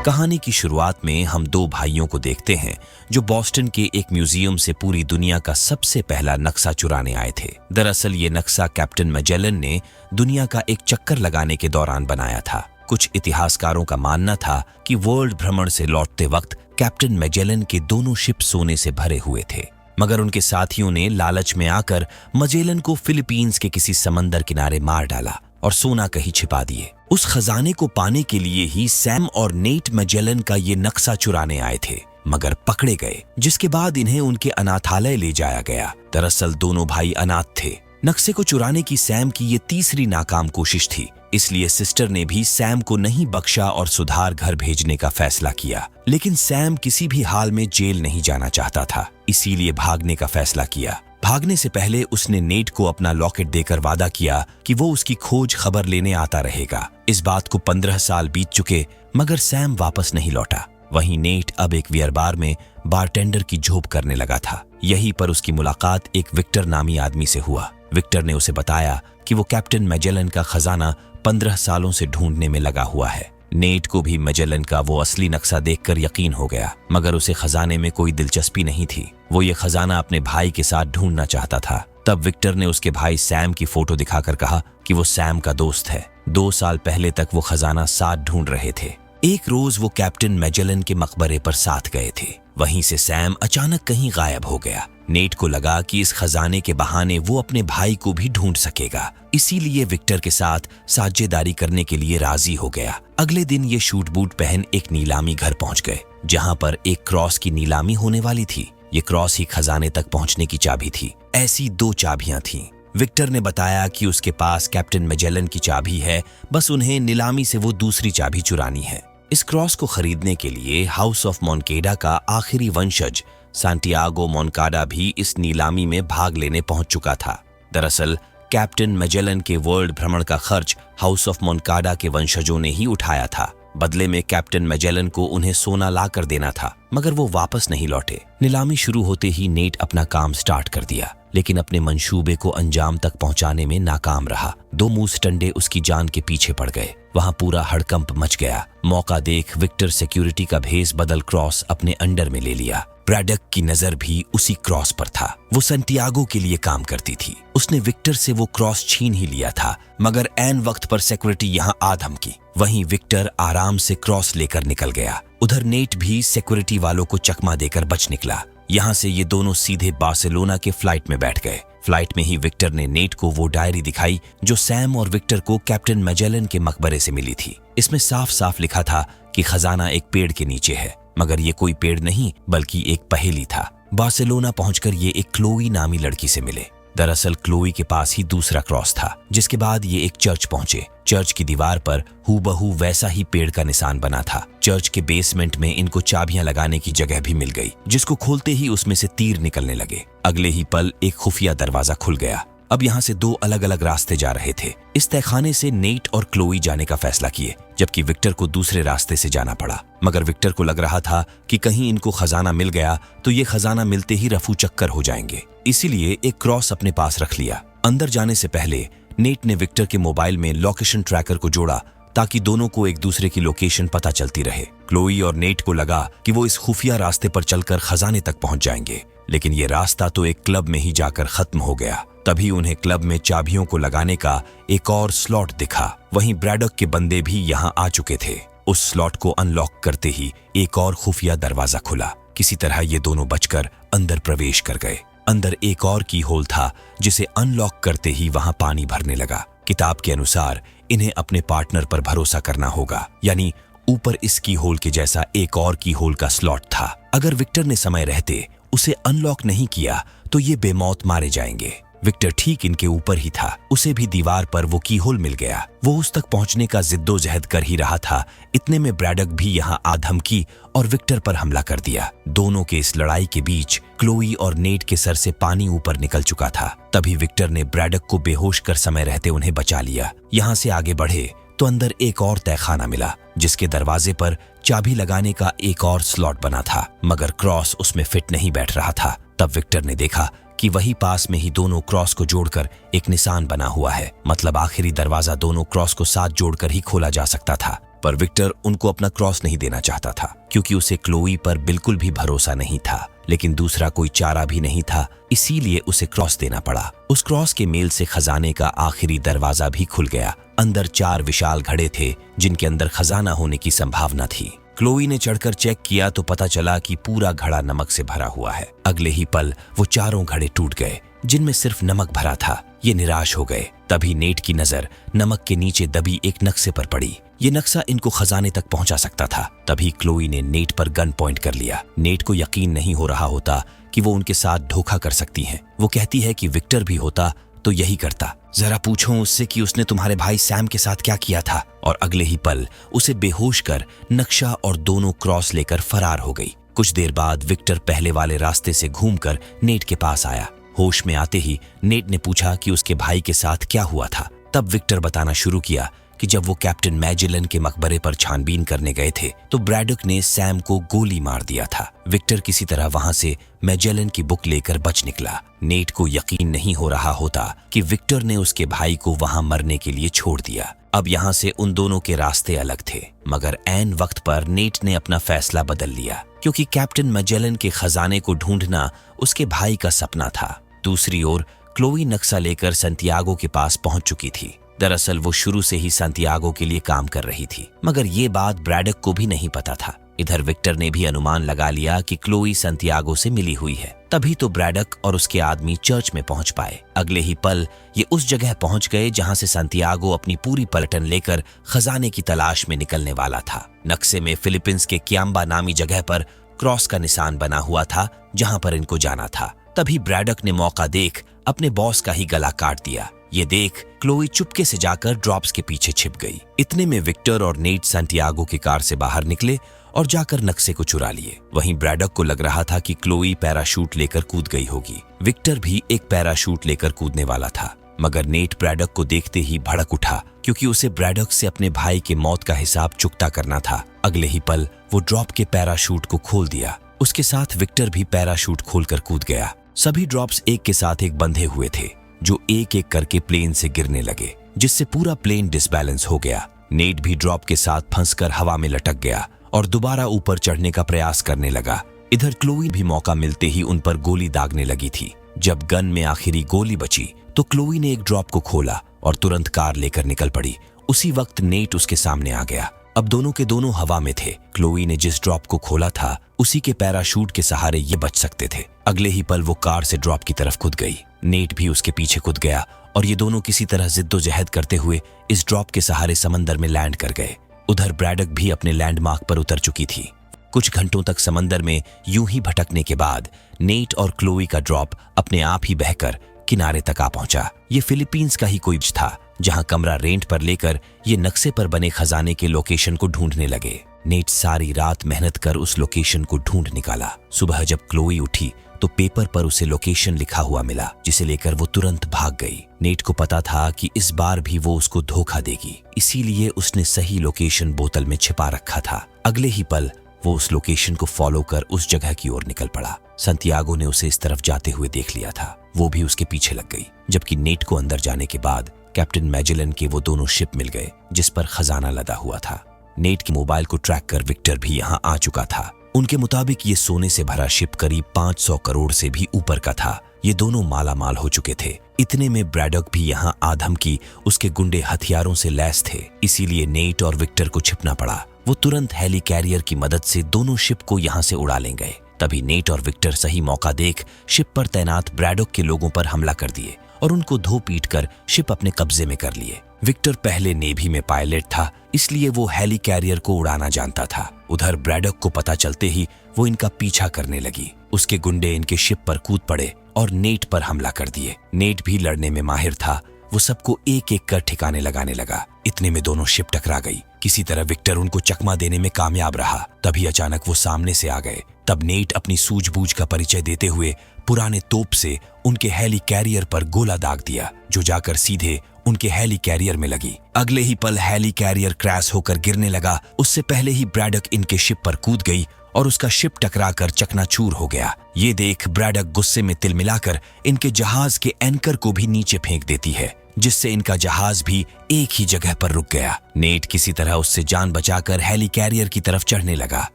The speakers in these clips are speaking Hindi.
कहानी की शुरुआत में हम दो भाइयों को देखते हैं जो बॉस्टन के एक म्यूजियम से पूरी दुनिया का सबसे पहला नक्शा चुराने आए थे। दरअसल ये नक्शा कैप्टन मैजेलन ने दुनिया का एक चक्कर लगाने के दौरान बनाया था। कुछ इतिहासकारों का मानना था कि वर्ल्ड भ्रमण से लौटते वक्त कैप्टन मैजेलन के दोनों शिप सोने से भरे हुए थे, मगर उनके साथियों ने लालच में आकर मैजेलन को फिलीपींस के किसी समंदर किनारे मार डाला और सोना कहीं छिपा दिए। उस खजाने को पाने के लिए ही सैम और नेट मैजेलन का ये नक्शा चुराने आए थे, मगर पकड़े गए, जिसके बाद इन्हें उनके अनाथालय ले जाया गया। दरअसल दोनों भाई अनाथ थे। नक्शे को चुराने की सैम की ये तीसरी नाकाम कोशिश थी, इसलिए सिस्टर ने भी सैम को नहीं बख्शा और सुधार घर भेजने का फैसला किया। लेकिन सैम किसी भी हाल में जेल नहीं जाना चाहता था, इसीलिए भागने का फैसला किया। भागने से पहले उसने नेट को अपना लॉकेट देकर वादा किया कि वो उसकी खोज खबर लेने आता रहेगा। इस बात को 15 साल बीत चुके, मगर सैम वापस नहीं लौटा। वहीं नेट अब एक बियर बार में बारटेंडर की जॉब करने लगा था। यहीं पर उसकी मुलाकात एक विक्टर नामी आदमी से हुआ। विक्टर ने उसे बताया कि वो कैप्टन मैजेलन का खजाना 15 सालों से ढूंढने में लगा हुआ है। नेट को भी मैजेलन का वो असली नक्शा देखकर यकीन हो गया, मगर उसे खजाने में कोई दिलचस्पी नहीं थी। वो ये खजाना अपने भाई के साथ ढूंढना चाहता था। तब विक्टर ने उसके भाई सैम की फोटो दिखाकर कहा कि वो सैम का दोस्त है। 2 साल पहले तक वो खजाना साथ ढूंढ रहे थे। एक रोज वो कैप्टन मैजेलन के मकबरे पर साथ गए थे। वहीं से सैम अचानक कहीं गायब हो गया। नेट को लगा कि इस खजाने के बहाने वो अपने भाई को भी ढूंढ सकेगा, इसीलिए विक्टर के साथ साझेदारी करने के लिए राजी हो गया। अगले दिन ये शूट बूट पहन एक नीलामी घर पहुंच गए, जहां पर एक क्रॉस की नीलामी होने वाली थी। ये क्रॉस ही खजाने तक पहुंचने की चाबी थी। ऐसी 2 चाबियां थीं। विक्टर ने बताया कि उसके पास कैप्टन मैजेलन की चाबी है, बस उन्हें नीलामी से वो दूसरी चाबी चुरानी है। इस क्रॉस को खरीदने के लिए हाउस ऑफ मोनकेडा का आखिरी वंशज सांटियागो मोनकाडा भी इस नीलामी में भाग लेने पहुंच चुका था। दरअसल कैप्टन मैजेलन के वर्ल्ड भ्रमण का खर्च हाउस ऑफ मोनकाडा के वंशजों ने ही उठाया था। बदले में कैप्टन मैजेलन को उन्हें सोना ला कर देना था, मगर वो वापस नहीं लौटे। नीलामी शुरू होते ही नेट अपना काम स्टार्ट कर दिया, लेकिन अपने मंशूबे को अंजाम तक पहुंचाने में नाकाम रहा। 2 मूस टंडे उसकी जान के पीछे पड़ गए। वहां पूरा हड़कंप मच गया। मौका देख विक्टर सिक्योरिटी का भेस बदल क्रॉस अपने अंडर में ले लिया। ब्रैडक की नजर भी उसी क्रॉस पर था। वो संटियागो के लिए काम करती थी। उसने विक्टर से वो क्रॉस छीन ही लिया था, मगर ऐन वक्त पर सिक्योरिटी यहाँ आ धमकी। वहीं विक्टर आराम से क्रॉस लेकर निकल गया। उधर नेट भी सिक्योरिटी वालों को चकमा देकर बच निकला। यहाँ से ये दोनों सीधे बार्सिलोना के फ्लाइट में बैठ गए। फ्लाइट में ही विक्टर ने नेट को वो डायरी दिखाई जो सैम और विक्टर को कैप्टन मैजेलन के मकबरे से मिली थी। इसमें साफ साफ लिखा था कि खजाना एक पेड़ के नीचे है, मगर ये कोई पेड़ नहीं बल्कि एक पहेली था। बार्सिलोना पहुंचकर ये एक क्लोई नामी लड़की से मिले। दरअसल क्लोई के पास ही दूसरा क्रॉस था। जिसके बाद ये एक चर्च पहुंचे। चर्च की दीवार पर हूबहू वैसा ही पेड़ का निशान बना था। चर्च के बेसमेंट में इनको चाबियां लगाने की जगह भी मिल गई, जिसको खोलते ही उसमें से तीर निकलने लगे। अगले ही पल एक खुफिया दरवाजा खुल गया। अब यहाँ से 2 अलग अलग रास्ते जा रहे थे। इस तहखाने से नेट और क्लोई जाने का फैसला किए, जबकि विक्टर को दूसरे रास्ते से जाना पड़ा। मगर विक्टर को लग रहा था कि कहीं इनको खजाना मिल गया तो ये खजाना मिलते ही रफू चक्कर हो जाएंगे, इसीलिए एक क्रॉस अपने पास रख लिया। अंदर जाने से पहले नेट ने विक्टर के मोबाइल में लोकेशन ट्रैकर को जोड़ा, ताकि दोनों को एक दूसरे की लोकेशन पता चलती रहे। क्लोई और नेट को लगा कि वो इस खुफिया रास्ते पर चलकर खजाने तक पहुंच जाएंगे, लेकिन ये रास्ता तो एक क्लब में ही जाकर खत्म हो गया। तभी उन्हें क्लब में चाबियों को लगाने का एक और स्लॉट दिखा। वहीं ब्रैडक के बंदे भी यहाँ आ चुके थे। उस स्लॉट को अनलॉक करते ही एक और खुफिया दरवाजा खुला। किसी तरह ये दोनों बचकर अंदर प्रवेश कर गए। अंदर एक और की होल था, जिसे अनलॉक करते ही वहां पानी भरने लगा। किताब के अनुसार इन्हें अपने पार्टनर पर भरोसा करना होगा, यानी ऊपर इस की होल के जैसा एक और की होल का स्लॉट था। अगर विक्टर ने समय रहते उसे अनलॉक नहीं किया तो ये बेमौत मारे जाएंगे। विक्टर ठीक इनके ऊपर ही था। उसे भी दीवार पर वो की होल मिल गया। वो उस तक पहुंचने का जिद्दोजहद कर ही रहा था। इतने में ब्रैडक भी यहाँ आ धमकी और विक्टर पर हमला कर दिया। दोनों के इस लड़ाई के बीच क्लोई और नेट के सर से पानी ऊपर निकल चुका था। तभी विक्टर ने ब्रैडक को बेहोश कर समय रहते उन्हें बचा लिया। यहाँ से आगे बढ़े तो अंदर एक और तहखाना मिला, जिसके दरवाजे पर चाबी लगाने का एक और स्लॉट बना था, मगर क्रॉस उसमें फिट नहीं बैठ रहा था। तब विक्टर ने देखा कि वही पास में ही दोनों क्रॉस को जोड़कर एक निशान बना हुआ है। मतलब आखिरी दरवाजा दोनों क्रॉस को साथ जोड़कर ही खोला जा सकता था। पर विक्टर उनको अपना क्रॉस नहीं देना चाहता था क्योंकि उसे क्लोई पर बिल्कुल भी भरोसा नहीं था, लेकिन दूसरा कोई चारा भी नहीं था, इसीलिए उसे क्रॉस देना पड़ा। उस क्रॉस के मेल से खजाने का आखिरी दरवाजा भी खुल गया। अंदर 4 विशाल घड़े थे जिनके अंदर खजाना होने की संभावना थी। क्लोई ने चढ़कर चेक किया तो पता चला कि पूरा घड़ा नमक से भरा हुआ है। अगले ही पल वो चारों घड़े टूट गए जिनमें सिर्फ नमक भरा था। ये निराश हो गए। तभी नेट की नजर नमक के नीचे दबी एक नक्शे पर पड़ी। ये नक्शा इनको खजाने तक पहुंचा सकता था। तभी क्लोई ने नेट पर गन पॉइंट कर लिया। नेट को यकीन नहीं हो रहा होता कि वो उनके साथ धोखा कर सकती है। वो कहती है कि विक्टर भी होता तो यही करता। जरा पूछो उससे कि उसने तुम्हारे भाई सैम के साथ क्या किया था। और अगले ही पल उसे बेहोश कर नक्शा और दोनों क्रॉस लेकर फरार हो गई। कुछ देर बाद विक्टर पहले वाले रास्ते से घूमकर नेट के पास आया। होश में आते ही नेट ने पूछा कि उसके भाई के साथ क्या हुआ था। तब विक्टर बताना शुरू किया कि जब वो कैप्टन मैजेलन के मकबरे पर छानबीन करने गए थे तो ब्रैडक ने सैम को गोली मार दिया था। विक्टर किसी तरह वहां से मैजेलन की बुक लेकर बच निकला। नेट को यकीन नहीं हो रहा होता कि विक्टर ने उसके भाई को वहां मरने के लिए छोड़ दिया। अब यहाँ से उन दोनों के रास्ते अलग थे, मगर ऐन वक्त पर नेट ने अपना फैसला बदल लिया क्योंकि कैप्टन मैजेलन के खजाने को ढूंढना उसके भाई का सपना था। दूसरी ओर क्लोई नक्शा लेकर संतियागो के पास पहुंच चुकी थी। दरअसल वो शुरू से ही संतियागो के लिए काम कर रही थी, मगर ये बात ब्रैडक को भी नहीं पता था। इधर विक्टर ने भी अनुमान लगा लिया कि क्लोई संतियागो से मिली हुई है। तभी तो ब्रैडक और उसके आदमी चर्च में पहुंच पाए। अगले ही पल ये उस जगह पहुंच गए जहां से संतियागो अपनी पूरी पलटन लेकर खजाने की तलाश में निकलने वाला था। नक्शे में फिलीपींस के क्याम्बा नामी जगह पर क्रॉस का निशान बना हुआ था जहां पर इनको जाना था। तभी ब्रैडक ने मौका देख अपने बॉस का ही गला काट दिया। ये देख क्लोई चुपके से जाकर ड्रॉप्स के पीछे छिप गई। इतने में विक्टर और नेट संतियागो की कार से बाहर निकले और जाकर नक्शे को चुरा लिए। वहीं ब्रैडक को लग रहा था कि क्लोई पैराशूट लेकर कूद गई होगी। विक्टर भी एक पैराशूट लेकर कूदने वाला था, मगर नेट ब्रैडक को देखते ही भड़क उठा क्योंकि उसे ब्रैडक से अपने भाई के मौत का हिसाब चुकता करना था। अगले ही पल वो ड्रॉप के पैराशूट को खोल दिया। उसके साथ विक्टर भी पैराशूट खोलकर कूद गया। सभी ड्रॉप्स एक के साथ एक बंधे हुए थे जो एक एक करके प्लेन से गिरने लगे, जिससे पूरा प्लेन डिसबैलेंस हो गया। नेट भी ड्रॉप के साथ फंसकर हवा में लटक गया और दोबारा ऊपर चढ़ने का प्रयास करने लगा। इधर क्लोई भी मौका मिलते ही उन पर गोली दागने लगी थी। जब गन में आखिरी गोली बची तो क्लोई ने एक ड्रॉप को खोला और तुरंत कार लेकर निकल पड़ी। उसी वक्त नेट उसके सामने आ गया। अब दोनों के दोनों हवा में थे। क्लोई ने जिस ड्रॉप को खोला था उसी के पैराशूट के सहारे ये बच सकते थे। अगले ही पल वो कार से ड्रॉप की तरफ कूद गई। नेट भी उसके पीछे कूद गया और ये दोनों किसी तरह जिद्दोजहद करते हुए इस ड्रॉप के सहारे समंदर में लैंड कर गए। उधर ब्रैडक भी अपने लैंडमार्क पर उतर चुकी थी। कुछ घंटों तक समंदर में यूं ही भटकने के बाद नेट और क्लोई का ड्रॉप अपने आप ही बहकर किनारे तक आ पहुंचा। ये फिलीपींस का ही कोई था जहां कमरा रेंट पर लेकर ये नक्शे पर बने खजाने के लोकेशन को ढूंढने लगे। नेट सारी रात मेहनत कर उस लोकेशन को ढूंढ निकाला। सुबह जब क्लोई उठी तो पेपर पर उसे लोकेशन लिखा हुआ मिला, जिसे लेकर वो तुरंत भाग गई। नेट को पता था कि इस बार भी वो उसको धोखा देगी, इसीलिए उसने सही लोकेशन बोतल में छिपा रखा था। अगले ही पल वो उस लोकेशन को फॉलो कर उस जगह की ओर निकल पड़ा। संतियागो ने उसे इस तरफ जाते हुए देख लिया था। वो भी उसके पीछे लग गई। जबकि नेट को अंदर जाने के बाद कैप्टन मैजेलन के वो दोनों शिप मिल गए जिस पर खजाना लदा हुआ था। नेट के मोबाइल को ट्रैक कर विक्टर भी यहाँ आ चुका था। उनके मुताबिक ये सोने से भरा शिप करीब 500 करोड़ से भी ऊपर का था। ये दोनों माला माल हो चुके थे। इतने में ब्रैडक भी यहाँ आधम की उसके गुंडे हथियारों से लैस थे, इसीलिए नेट और विक्टर को छिपना पड़ा। वो तुरंत हेली कैरियर की मदद से दोनों शिप को यहाँ से उड़ा ले गए। तभी नेट और विक्टर सही मौका देख शिप पर तैनात ब्रैडक के लोगों पर हमला कर दिए और उनको धो पीट कर शिप अपने कब्जे में कर लिए। विक्टर पहले नेवी में पायलट था, इसलिए वो हेली कैरियर को उड़ाना जानता था। उधर ब्रैडक को पता चलते ही वो इनका पीछा करने लगी। उसके गुंडे इनके शिप पर कूद पड़े और नेट पर हमला कर दिए। नेट भी लड़ने में माहिर था। वो सबको एक एक कर ठिकाने लगाने लगा। इतने में दोनों शिप टकरा गई। किसी तरह विक्टर उनको चकमा देने में कामयाब रहा। तभी अचानक वो सामने से आ गए। तब नेट अपनी सूझबूझ का परिचय देते हुए पुराने तोप से उनके हेली कैरियर पर गोला दाग दिया, जो जाकर सीधे उनके हेली कैरियर में लगी। अगले ही पल हेली कैरियर क्रैश होकर गिरने लगा। उससे पहले ही ब्रैडक इनके शिप पर कूद गई और उसका शिप टकराकर चकनाचूर हो गया। ये देख ब्रैडक गुस्से में तिलमिलाकर इनके जहाज के एंकर को भी नीचे फेंक देती है। जिससे इनका जहाज भी एक ही जगह पर रुक गया। नेट किसी तरह उससे जान बचाकर हेली कैरियर की तरफ चढ़ने लगा।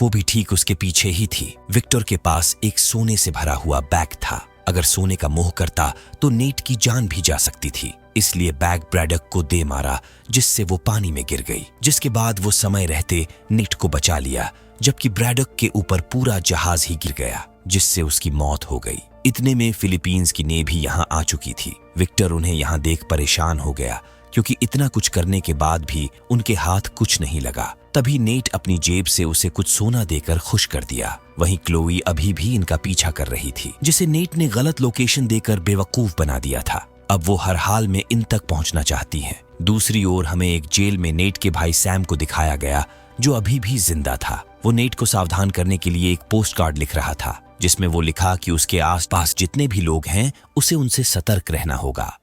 वो भी ठीक उसके पीछे ही थी। विक्टर के पास एक सोने से भरा हुआ बैग था। अगर सोने का मोह करता तो नेट की जान भी जा सकती थी, इसलिए बैग ब्रैडक को दे मारा, जिससे वो पानी में गिर गई। जिसके बाद वो समय रहते नेट को बचा लिया, जबकि ब्रैडक के ऊपर पूरा जहाज ही गिर गया, जिससे उसकी मौत हो गई। इतने में फिलीपींस की नेवी यहाँ आ चुकी थी। विक्टर उन्हें यहाँ देख परेशान हो गया, क्योंकि इतना कुछ करने के बाद भी उनके हाथ कुछ नहीं लगा। तभी नेट अपनी जेब से उसे कुछ सोना देकर खुश कर दिया। वहीं क्लोई अभी भी इनका पीछा कर रही थी, जिसे नेट ने गलत लोकेशन देकर बेवकूफ बना दिया था। अब वो हर हाल में इन तक पहुंचना चाहती हैं। दूसरी ओर हमें एक जेल में नेट के भाई सैम को दिखाया गया, जो अभी भी जिंदा था। वो नेट को सावधान करने के लिए एक पोस्ट कार्ड लिख रहा था, जिसमें वो लिखा कि उसके आसपास जितने भी लोग हैं उसे उनसे सतर्क रहना होगा।